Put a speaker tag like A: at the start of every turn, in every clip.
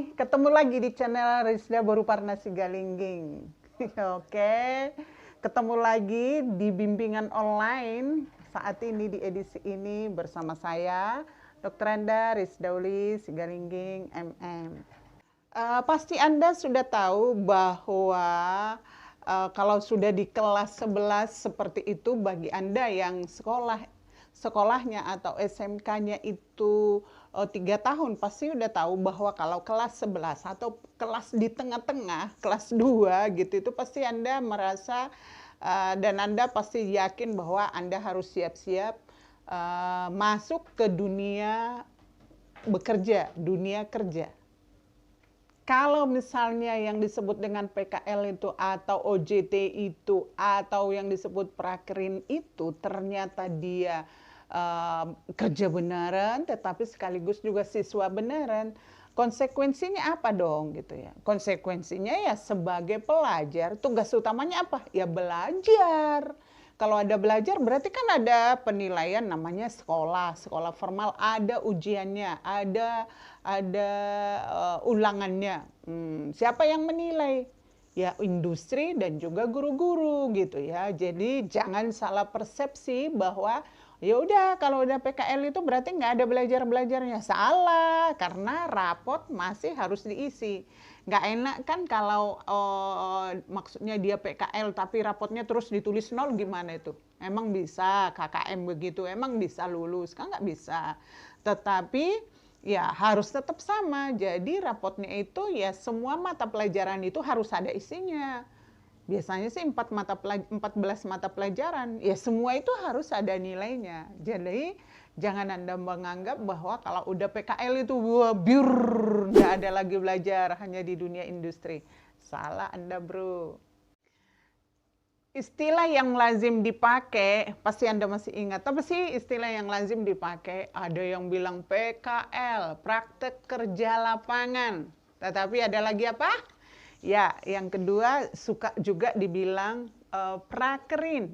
A: Hai, ketemu lagi di channel Rizda Boruparna Sigalingging. Oke, ketemu lagi di bimbingan online saat ini di edisi ini bersama saya, Dr. Anda Rizdauli Sigalingging, MM. Pasti Anda sudah tahu bahwa kalau sudah di kelas 11 seperti itu, bagi Anda yang sekolahnya atau SMK-nya itu 3 tahun, pasti udah tahu bahwa kalau kelas 11 atau kelas di tengah-tengah, kelas 2 gitu, itu pasti Anda merasa dan Anda pasti yakin bahwa Anda harus siap-siap masuk ke dunia bekerja, dunia kerja. Kalau misalnya yang disebut dengan PKL itu atau OJT itu atau yang disebut prakerin itu ternyata dia kerja beneran tetapi sekaligus juga siswa beneran, konsekuensinya apa dong gitu ya? Konsekuensinya ya sebagai pelajar tugas utamanya apa? Ya belajar. Kalau ada belajar berarti kan ada penilaian namanya sekolah formal, ada ujiannya, ada ulangannya. Siapa yang menilai? Ya industri dan juga guru-guru gitu ya. Jadi jangan salah persepsi bahwa ya udah kalau udah PKL itu berarti nggak ada belajarnya. Salah, karena rapot masih harus diisi. Nggak enak kan kalau maksudnya dia PKL tapi rapotnya terus ditulis nol, gimana itu? Emang bisa KKM begitu, emang bisa lulus? Kan nggak bisa. Tetapi ya harus tetap sama. Jadi rapotnya itu ya semua mata pelajaran itu harus ada isinya. Biasanya sih 14 mata pelajaran. Ya semua itu harus ada nilainya. Jadi jangan Anda menganggap bahwa kalau udah PKL itu wah biur, nggak ada lagi belajar hanya di dunia industri. Salah Anda, bro. Istilah yang lazim dipakai, pasti Anda masih ingat, apa sih istilah yang lazim dipakai? Ada yang bilang PKL, praktek kerja lapangan. Tetapi ada lagi apa? Ya, yang kedua suka juga dibilang prakerin,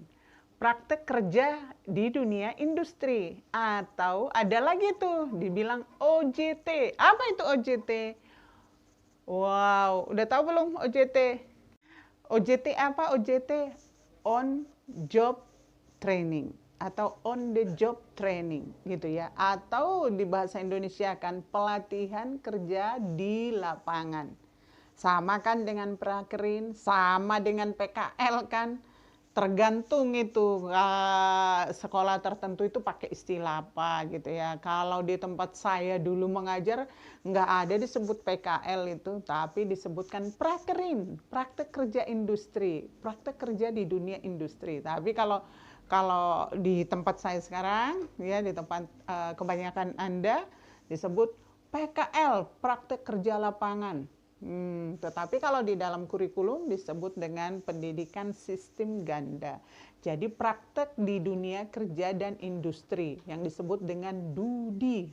A: praktek kerja di dunia industri. Atau ada lagi tuh dibilang OJT. Apa itu OJT? Wow, udah tahu belum OJT? OJT apa? OJT on job training atau on the job training gitu ya, atau di bahasa Indonesia kan pelatihan kerja di lapangan. Sama kan dengan prakerin, sama dengan PKL kan. Tergantung itu sekolah tertentu itu pakai istilah apa gitu ya. Kalau di tempat saya dulu mengajar nggak ada disebut PKL itu, tapi disebutkan prakerin, praktek kerja industri, praktek kerja di dunia industri. Tapi kalau di tempat saya sekarang ya, di tempat kebanyakan Anda disebut PKL, praktek kerja lapangan. Tetapi kalau di dalam kurikulum disebut dengan pendidikan sistem ganda. Jadi praktek di dunia kerja dan industri yang disebut dengan DUDI,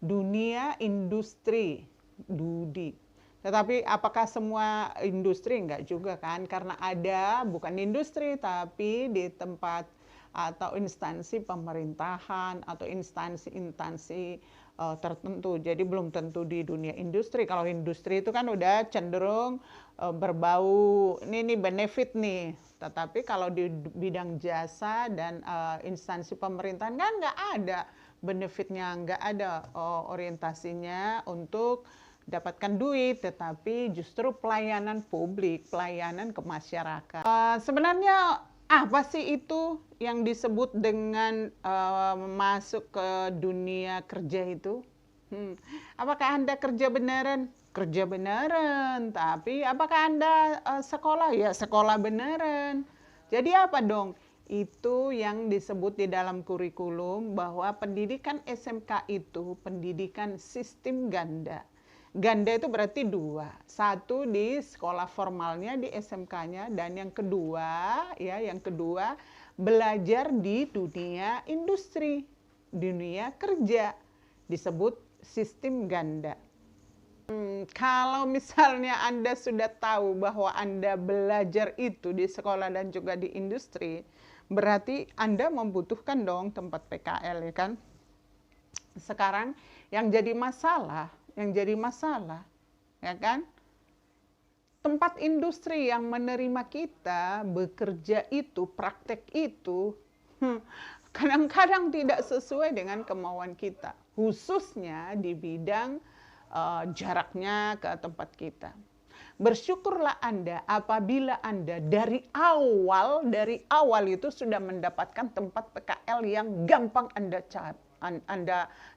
A: dunia industri, DUDI. Tetapi apakah semua industri? Enggak juga kan, karena ada bukan industri tapi di tempat atau instansi pemerintahan atau instansi-instansi tertentu. Jadi belum tentu di dunia industri. Kalau industri itu kan udah cenderung berbau ini benefit nih. Tetapi kalau di bidang jasa dan instansi pemerintahan kan nggak ada benefitnya, nggak ada orientasinya untuk dapatkan duit, tetapi justru pelayanan publik, pelayanan ke masyarakat. Sebenarnya apa sih itu yang disebut dengan masuk ke dunia kerja itu? Apakah Anda kerja beneran? Kerja beneran, tapi apakah Anda sekolah? Ya sekolah beneran. Jadi apa dong? Itu yang disebut di dalam kurikulum bahwa pendidikan SMK itu pendidikan sistem ganda. Ganda itu berarti dua, satu di sekolah formalnya di SMK-nya, dan yang kedua belajar di dunia industri, dunia kerja, disebut sistem ganda. Kalau misalnya Anda sudah tahu bahwa Anda belajar itu di sekolah dan juga di industri, berarti Anda membutuhkan dong tempat PKL, ya kan? Sekarang yang jadi masalah yang jadi masalah, ya kan? Tempat industri yang menerima kita bekerja itu, praktek itu, kadang-kadang tidak sesuai dengan kemauan kita, khususnya di bidang jaraknya ke tempat kita. Bersyukurlah Anda apabila Anda dari awal itu sudah mendapatkan tempat PKL yang gampang Anda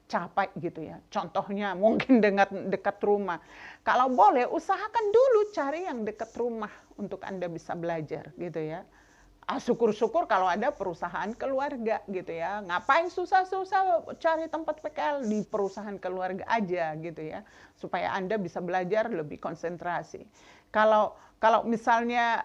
A: capai gitu ya. Contohnya mungkin dekat rumah. Kalau boleh usahakan dulu cari yang dekat rumah untuk Anda bisa belajar gitu ya. Syukur-syukur kalau ada perusahaan keluarga gitu ya. Ngapain susah-susah cari tempat PKL di perusahaan keluarga aja gitu ya. Supaya Anda bisa belajar lebih konsentrasi. Kalau misalnya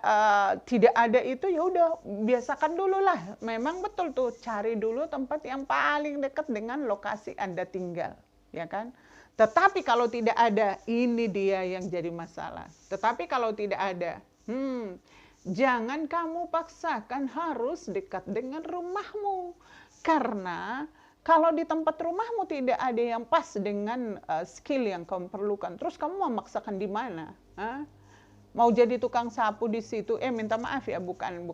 A: tidak ada itu ya udah biasakan dulu lah. Memang betul tuh cari dulu tempat yang paling dekat dengan lokasi Anda tinggal, ya kan? Tetapi kalau tidak ada, ini dia yang jadi masalah. Tetapi kalau tidak ada, jangan kamu paksakan harus dekat dengan rumahmu. Karena kalau di tempat rumahmu tidak ada yang pas dengan skill yang kamu perlukan, terus kamu memaksakan di mana? Mau jadi tukang sapu di situ, minta maaf ya, bukan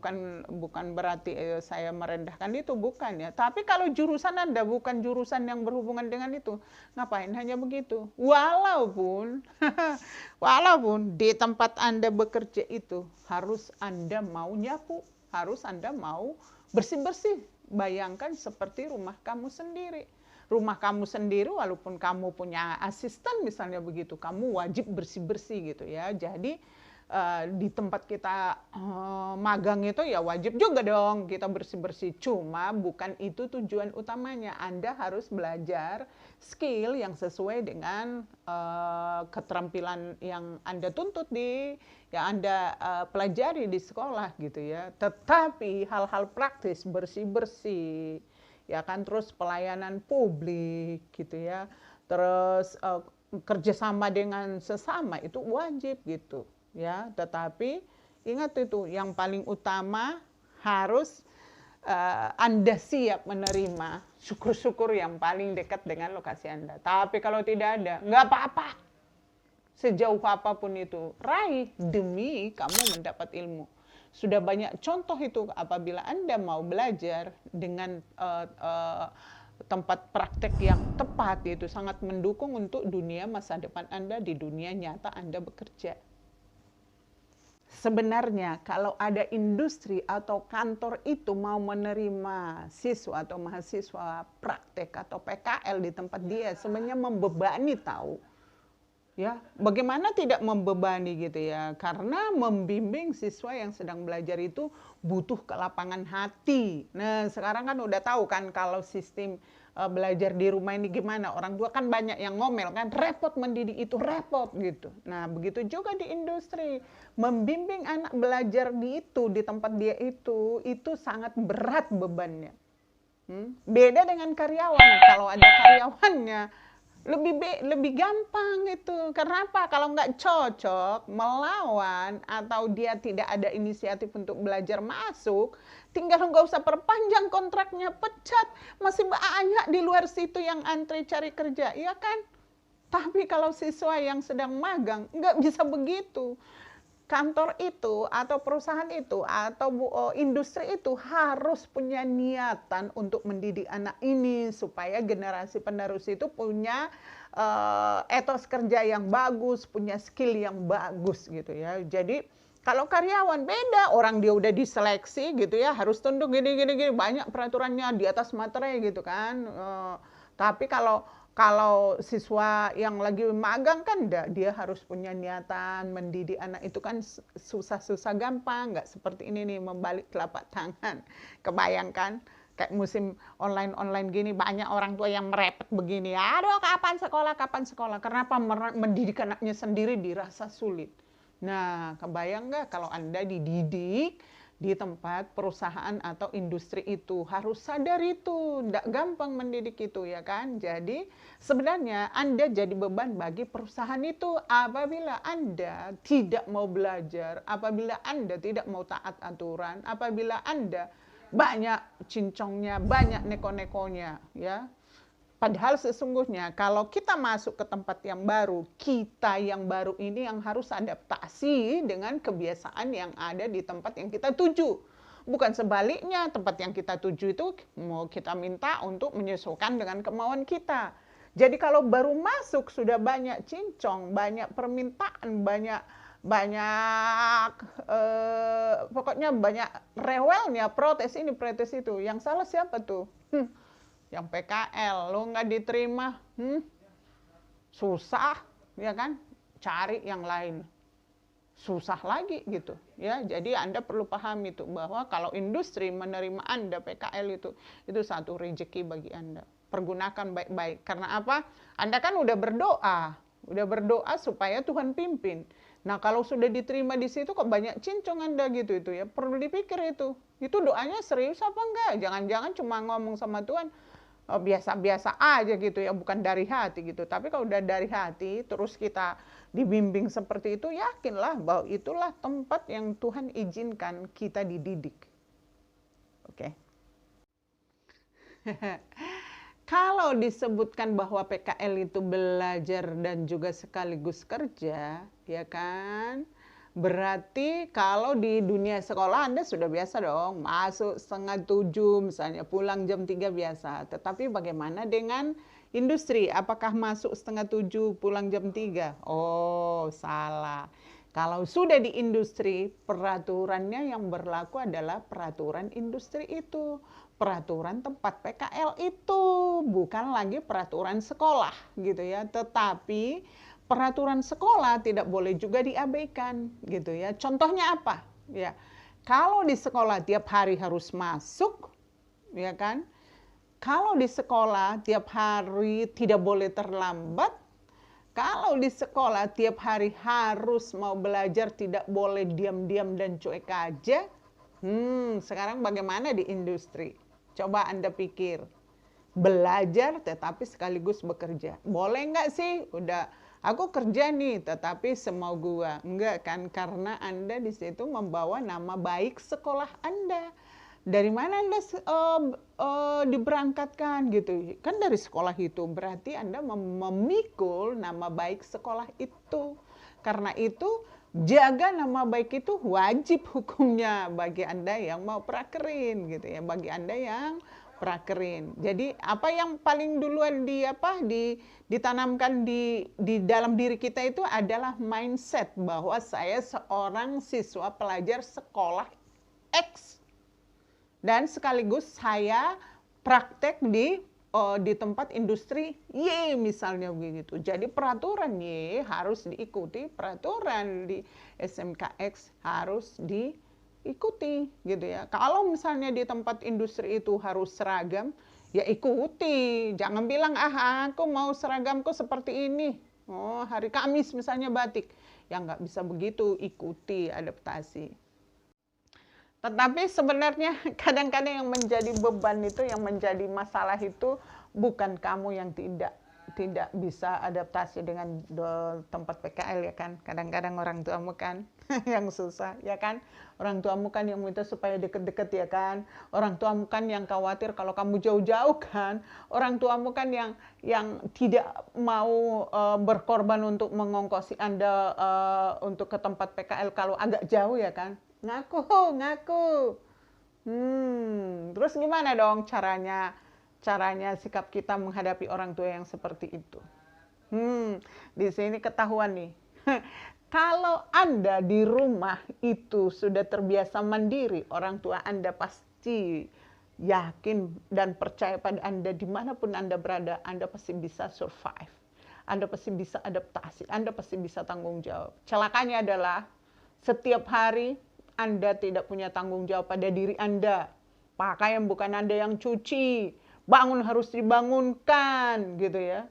A: berarti saya merendahkan itu, bukan ya. Tapi kalau jurusan Anda bukan jurusan yang berhubungan dengan itu, ngapain hanya begitu? Walaupun di tempat Anda bekerja itu harus Anda mau nyapu, harus Anda mau bersih-bersih. Bayangkan seperti rumah kamu sendiri. Rumah kamu sendiri walaupun kamu punya asisten misalnya begitu, kamu wajib bersih-bersih gitu ya. Jadi di tempat kita magang itu ya wajib juga dong kita bersih-bersih. Cuma bukan itu tujuan utamanya. Anda harus belajar skill yang sesuai dengan keterampilan yang Anda tuntut yang Anda pelajari di sekolah gitu ya. Tetapi hal-hal praktis bersih-bersih ya kan, terus pelayanan publik gitu ya, terus kerjasama dengan sesama itu wajib gitu ya. Tetapi ingat itu yang paling utama harus Anda siap menerima, syukur-syukur yang paling dekat dengan lokasi Anda. Tapi kalau tidak ada, nggak apa-apa, sejauh apapun itu raih demi kamu mendapat ilmu. Sudah banyak contoh itu apabila Anda mau belajar dengan tempat praktek yang tepat, itu sangat mendukung untuk dunia masa depan Anda, di dunia nyata Anda bekerja. Sebenarnya kalau ada industri atau kantor itu mau menerima siswa atau mahasiswa praktek atau PKL di tempat dia, sebenarnya membebani tahu. Ya, bagaimana tidak membebani gitu ya? Karena membimbing siswa yang sedang belajar itu butuh kelapangan hati. Nah, sekarang kan udah tahu kan kalau sistem belajar di rumah ini gimana. Orang tua kan banyak yang ngomel kan, repot mendidik itu, repot gitu. Nah, begitu juga di industri. Membimbing anak belajar di tempat dia itu sangat berat bebannya. Beda dengan karyawan. Kalau ada karyawannya lebih gampang itu. Karena apa? Kalau nggak cocok melawan atau dia tidak ada inisiatif untuk belajar masuk, tinggal nggak usah perpanjang kontraknya, pecat. Masih banyak di luar situ yang antri cari kerja, ya kan? Tapi kalau siswa yang sedang magang nggak bisa begitu. Kantor itu atau perusahaan itu atau industri itu harus punya niatan untuk mendidik anak ini supaya generasi penerus itu punya etos kerja yang bagus, punya skill yang bagus gitu ya. Jadi kalau karyawan beda, orang dia udah diseleksi gitu ya, harus tunduk gini banyak peraturannya di atas materai gitu kan. Tapi kalau siswa yang lagi magang kan dia harus punya niatan mendidik anak itu kan susah-susah gampang, nggak seperti ini nih membalik telapak tangan. Kebayangkan kayak musim online gini banyak orang tua yang merepet begini, aduh kapan sekolah, kenapa mendidik anaknya sendiri dirasa sulit. Nah, kebayang nggak kalau Anda dididik di tempat perusahaan atau industri itu, harus sadar itu, tidak gampang mendidik itu ya kan. Jadi sebenarnya Anda jadi beban bagi perusahaan itu apabila Anda tidak mau belajar, apabila Anda tidak mau taat aturan, apabila Anda banyak cincongnya, banyak neko-nekonya ya. Padahal sesungguhnya kalau kita masuk ke tempat yang baru, kita yang baru ini yang harus adaptasi dengan kebiasaan yang ada di tempat yang kita tuju. Bukan sebaliknya, tempat yang kita tuju itu mau kita minta untuk menyesuaikan dengan kemauan kita. Jadi kalau baru masuk sudah banyak cincong, banyak permintaan, banyak pokoknya banyak rewelnya, protes ini, protes itu. Yang salah siapa tuh? Yang PKL, lo nggak diterima, susah, ya kan? Cari yang lain, susah lagi gitu, ya. Jadi Anda perlu paham itu bahwa kalau industri menerima Anda PKL itu satu rezeki bagi Anda. Pergunakan baik-baik. Karena apa? Anda kan udah berdoa supaya Tuhan pimpin. Nah kalau sudah diterima di situ kok banyak cincong Anda gitu itu ya, perlu dipikir itu doanya serius apa enggak? Jangan-jangan cuma ngomong sama Tuhan biasa-biasa aja gitu ya, bukan dari hati gitu. Tapi kalau udah dari hati terus kita dibimbing seperti itu, yakinlah bahwa itulah tempat yang Tuhan izinkan kita dididik. Oke. Kalau disebutkan bahwa PKL itu belajar dan juga sekaligus kerja, ya kan? Berarti kalau di dunia sekolah Anda sudah biasa dong, masuk 6:30 misalnya, pulang jam 3 biasa. Tetapi bagaimana dengan industri? Apakah masuk 6:30, pulang jam 3? Oh, salah. Kalau sudah di industri, peraturannya yang berlaku adalah peraturan industri itu. Peraturan tempat PKL itu, bukan lagi peraturan sekolah gitu ya. Tetapi peraturan sekolah tidak boleh juga diabaikan gitu ya. Contohnya apa? Ya. Kalau di sekolah tiap hari harus masuk, ya kan? Kalau di sekolah tiap hari tidak boleh terlambat. Kalau di sekolah tiap hari harus mau belajar, tidak boleh diam-diam dan cuek aja. Sekarang bagaimana di industri? Coba Anda pikir. Belajar tetapi sekaligus bekerja. Boleh nggak sih? Udah aku kerja nih, tetapi semau gua. Enggak kan? Karena Anda di situ membawa nama baik sekolah Anda. Dari mana Anda diberangkatkan gitu? Kan dari sekolah itu. Berarti Anda memikul nama baik sekolah itu. Karena itu jaga nama baik itu wajib hukumnya bagi Anda yang mau prakerin gitu ya. Bagi Anda yang prakerin. Jadi apa yang paling duluan ditanamkan di dalam diri kita itu adalah mindset bahwa saya seorang siswa pelajar sekolah X dan sekaligus saya praktek di tempat industri Y misalnya begitu. Jadi peraturan Y harus diikuti, peraturan di SMKX harus diikuti gitu ya. Kalau misalnya di tempat industri itu harus seragam, ya ikuti. Jangan bilang aku mau seragamku seperti ini. Oh, hari Kamis misalnya batik. Ya nggak bisa begitu, ikuti, adaptasi. Tetapi sebenarnya kadang-kadang yang menjadi beban itu, yang menjadi masalah itu bukan kamu yang tidak bisa adaptasi dengan tempat PKL ya kan. Kadang-kadang orang tuamu kan yang susah ya kan. Orang tuamu kan yang minta supaya deket-deket ya kan. Orang tuamu kan yang khawatir kalau kamu jauh-jauh kan. Orang tuamu kan yang tidak mau berkorban untuk mengongkosi Anda untuk ke tempat PKL kalau agak jauh ya kan. Ngaku. Terus gimana dong caranya sikap kita menghadapi orang tua yang seperti itu? Di sini ketahuan nih. Kalau Anda di rumah itu sudah terbiasa mandiri, orang tua Anda pasti yakin dan percaya pada Anda dimanapun Anda berada, Anda pasti bisa survive. Anda pasti bisa adaptasi, Anda pasti bisa tanggung jawab. Celakanya adalah setiap hari Anda tidak punya tanggung jawab pada diri Anda. Pakaian bukan Anda yang cuci, bangun harus dibangunkan gitu ya.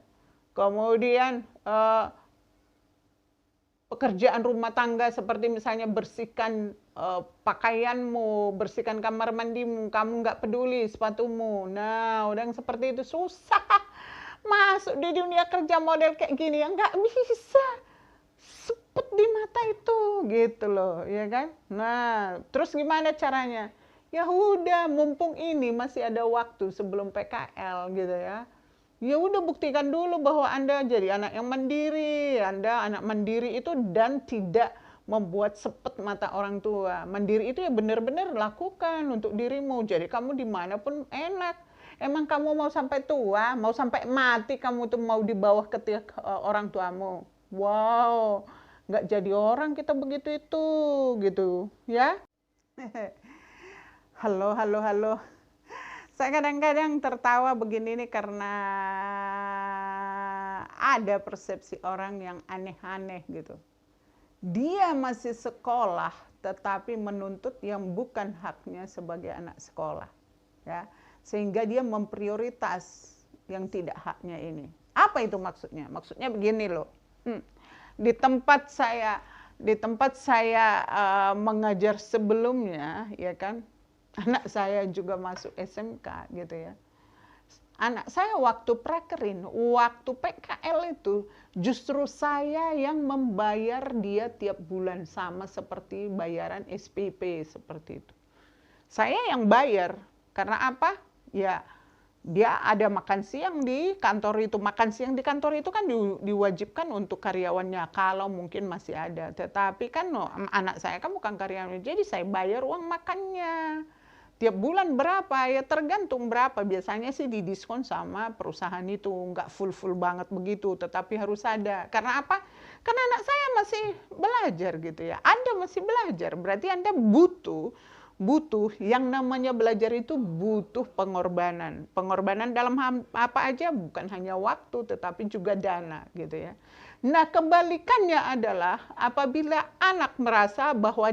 A: Kemudian pekerjaan rumah tangga seperti misalnya bersihkan pakaianmu, bersihkan kamar mandimu, kamu nggak peduli sepatumu. Nah, udah yang seperti itu susah masuk di dunia kerja model kayak gini ya, nggak bisa. Sepet di mata itu gitu loh ya kan. Nah terus gimana caranya? Ya udah mumpung ini masih ada waktu sebelum PKL gitu ya, Ya udah buktikan dulu bahwa Anda jadi anak yang mandiri, Anda anak mandiri itu dan tidak membuat sepet mata orang tua. Mandiri itu ya benar-benar lakukan untuk dirimu. Jadi kamu dimanapun enak. Emang kamu mau sampai tua, mau sampai mati kamu tuh mau di bawah ketiak orang tuamu. Wow, nggak jadi orang kita begitu itu, gitu ya. Halo, halo, halo. Saya kadang-kadang tertawa begini nih karena ada persepsi orang yang aneh-aneh gitu. Dia masih sekolah tetapi menuntut yang bukan haknya sebagai anak sekolah. Ya, sehingga dia memprioritas yang tidak haknya ini. Apa itu maksudnya? Maksudnya begini loh. Di tempat saya mengajar sebelumnya, ya kan, anak saya juga masuk SMK gitu ya. Anak saya waktu prakerin, waktu PKL itu justru saya yang membayar dia tiap bulan sama seperti bayaran SPP seperti itu. Saya yang bayar karena apa? Ya dia ada makan siang di kantor itu. Makan siang di kantor itu kan diwajibkan untuk karyawannya kalau mungkin masih ada. Tetapi kan anak saya kan bukan karyawan, jadi saya bayar uang makannya. Tiap bulan berapa? Ya tergantung berapa. Biasanya sih didiskon sama perusahaan itu. Nggak full-full banget begitu, tetapi harus ada. Karena apa? Karena anak saya masih belajar gitu ya. Anda masih belajar, berarti Anda butuh yang namanya belajar itu butuh pengorbanan. Pengorbanan dalam apa aja? Bukan hanya waktu, tetapi juga dana gitu ya. Nah kebalikannya adalah apabila anak merasa bahwa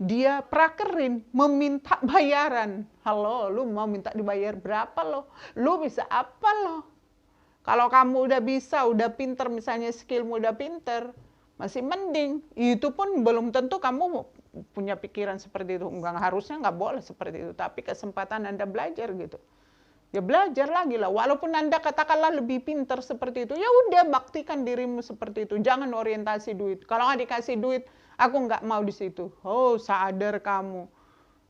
A: dia prakerin meminta bayaran. Halo, lu mau minta dibayar berapa lo? Lu bisa apa lo? Kalau kamu udah bisa, udah pinter, misalnya skillmu udah pinter, masih mending. Itu pun belum tentu kamu punya pikiran seperti itu. Enggak, harusnya nggak boleh seperti itu. Tapi kesempatan Anda belajar gitu. Ya belajar lagi lah. Walaupun Anda katakanlah lebih pinter seperti itu, ya udah baktikan dirimu seperti itu. Jangan orientasi duit. Kalau nggak dikasih duit, aku nggak mau di situ. Oh, sadar kamu,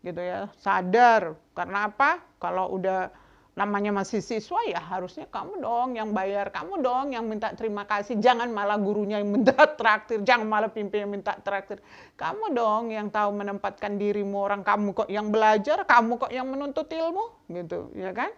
A: gitu ya. Sadar. Karena apa? Kalau udah namanya masih siswa, ya harusnya kamu dong yang bayar, kamu dong yang minta terima kasih. Jangan malah gurunya yang minta traktir, jangan malah pimpin yang minta traktir. Kamu dong yang tahu menempatkan dirimu. Orang kamu kok yang belajar, kamu kok yang menuntut ilmu, gitu, ya kan?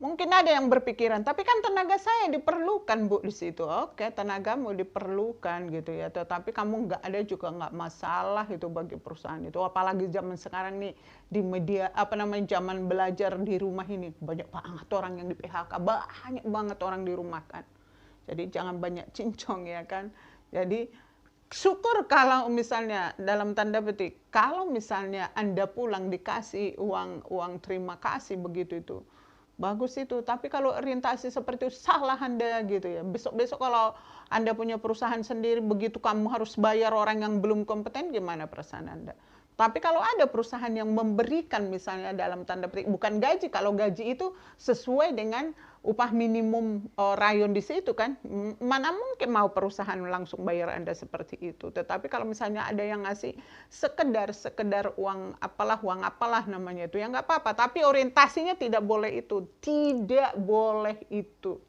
A: Mungkin ada yang berpikiran, tapi kan tenaga saya diperlukan Bu di situ. Oke, tenagamu diperlukan gitu ya. Tetapi kamu nggak ada juga nggak masalah itu bagi perusahaan itu. Apalagi zaman sekarang nih di media zaman belajar di rumah ini banyak banget orang yang di PHK, banyak banget orang dirumahkan. Jadi jangan banyak cincong ya kan. Jadi syukur kalau misalnya dalam tanda petik, kalau misalnya Anda pulang dikasih uang terima kasih begitu itu. Bagus itu, tapi kalau orientasi seperti itu salah Anda gitu ya. Besok-besok kalau Anda punya perusahaan sendiri, begitu kamu harus bayar orang yang belum kompeten, gimana perasaan Anda? Tapi kalau ada perusahaan yang memberikan misalnya dalam tanda petik, bukan gaji, kalau gaji itu sesuai dengan upah minimum rayon di situ kan, mana mungkin mau perusahaan langsung bayar Anda seperti itu. Tetapi kalau misalnya ada yang ngasih sekedar uang apalah namanya itu, ya nggak apa-apa. Tapi orientasinya tidak boleh itu,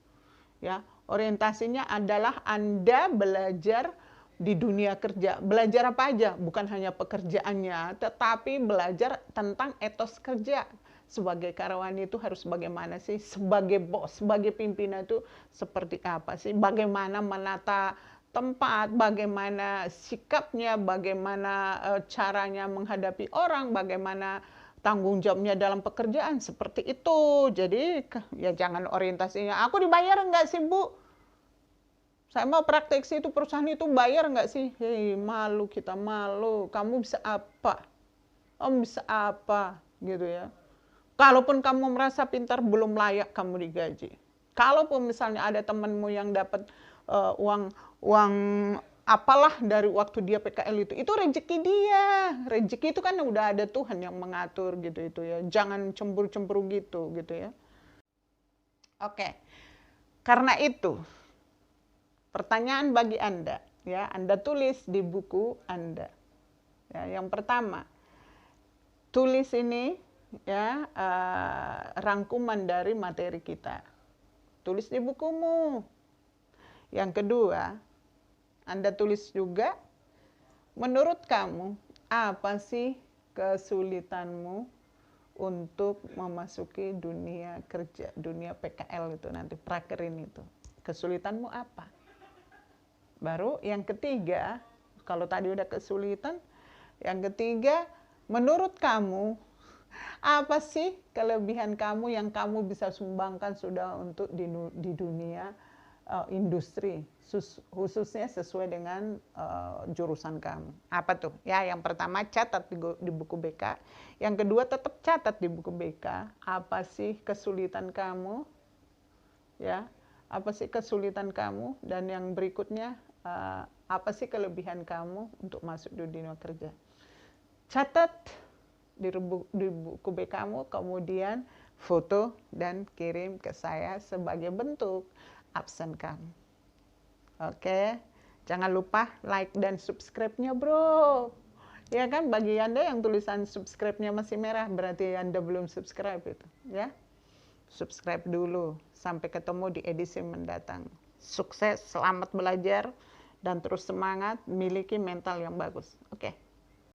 A: ya. Orientasinya adalah Anda belajar di dunia kerja. Belajar apa aja? Bukan hanya pekerjaannya, tetapi belajar tentang etos kerja. Sebagai karyawan itu harus bagaimana sih? Sebagai bos, sebagai pimpinan itu seperti apa sih? Bagaimana menata tempat, bagaimana sikapnya, bagaimana caranya menghadapi orang, bagaimana tanggung jawabnya dalam pekerjaan, seperti itu. Jadi ya jangan orientasinya, aku dibayar enggak sih Bu? Saya mau praktek sih itu perusahaan itu bayar nggak sih? Hei, malu kita, malu. Kamu bisa apa? Kamu bisa apa? Gitu ya. Kalaupun kamu merasa pintar, belum layak kamu digaji. Kalaupun misalnya ada temanmu yang dapat uang apalah dari waktu dia PKL itu rezeki dia. Rezeki itu kan udah ada Tuhan yang mengatur gitu itu ya. Jangan cemburu-cemburu gitu ya. Oke. Karena itu, pertanyaan bagi Anda, ya, Anda tulis di buku Anda. Ya, yang pertama, tulis ini ya rangkuman dari materi kita. tulis di bukumu. Yang kedua, Anda tulis juga, menurut kamu, apa sih kesulitanmu untuk memasuki dunia kerja, dunia PKL itu nanti, prakerin itu. Kesulitanmu apa? Baru yang ketiga, kalau tadi udah kesulitan, yang ketiga, menurut kamu, apa sih kelebihan kamu yang kamu bisa sumbangkan sudah untuk di dunia industri, khususnya sesuai dengan jurusan kamu. Apa tuh? Ya, yang pertama catat di buku BK. Yang kedua tetap catat di buku BK. Apa sih kesulitan kamu? Ya, apa sih kesulitan kamu? Dan yang berikutnya, apa sih kelebihan kamu untuk masuk di dunia kerja? Catat di buku BK kamu, kemudian foto dan kirim ke saya sebagai bentuk absen kamu. Oke, jangan lupa like dan subscribe-nya, bro. Ya kan, bagi Anda yang tulisan subscribe-nya masih merah, berarti Anda belum subscribe itu, ya. Subscribe dulu. Sampai ketemu di edisi mendatang. Sukses, selamat belajar, dan terus semangat, miliki mental yang bagus. Oke.